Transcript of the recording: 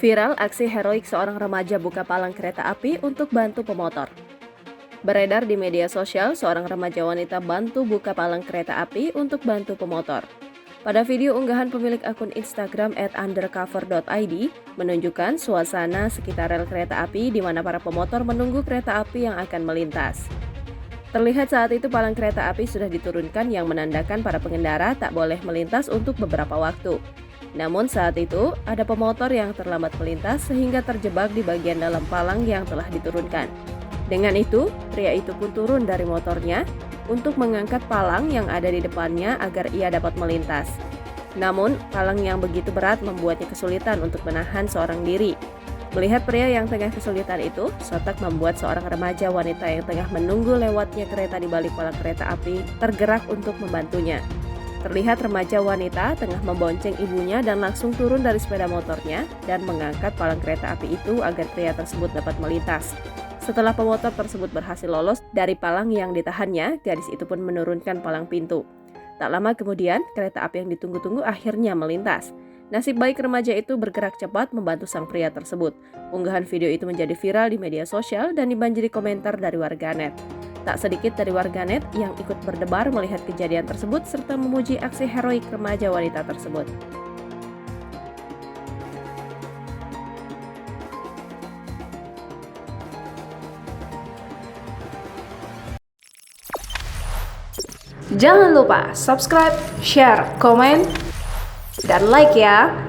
Viral aksi heroik seorang remaja buka palang kereta api untuk bantu pemotor. Beredar di media sosial, seorang remaja wanita bantu buka palang kereta api untuk bantu pemotor. Pada video unggahan pemilik akun Instagram @undercover.id menunjukkan suasana sekitar rel kereta api di mana para pemotor menunggu kereta api yang akan melintas. Terlihat saat itu palang kereta api sudah diturunkan yang menandakan para pengendara tak boleh melintas untuk beberapa waktu. Namun saat itu, ada pemotor yang terlambat melintas sehingga terjebak di bagian dalam palang yang telah diturunkan. Dengan itu, pria itu pun turun dari motornya untuk mengangkat palang yang ada di depannya agar ia dapat melintas. Namun, palang yang begitu berat membuatnya kesulitan untuk menahan seorang diri. Melihat pria yang tengah kesulitan itu, sontak membuat seorang remaja wanita yang tengah menunggu lewatnya kereta di balik palang kereta api tergerak untuk membantunya. Terlihat remaja wanita tengah membonceng ibunya dan langsung turun dari sepeda motornya dan mengangkat palang kereta api itu agar pria tersebut dapat melintas. Setelah pemotor tersebut berhasil lolos dari palang yang ditahannya, gadis itu pun menurunkan palang pintu. Tak lama kemudian, kereta api yang ditunggu-tunggu akhirnya melintas. Nasib baik remaja itu bergerak cepat membantu sang pria tersebut. Unggahan video itu menjadi viral di media sosial dan dibanjiri komentar dari warganet. Tak sedikit dari warganet yang ikut berdebar melihat kejadian tersebut serta memuji aksi heroik remaja wanita tersebut. Jangan lupa subscribe, share, komen, dan like ya!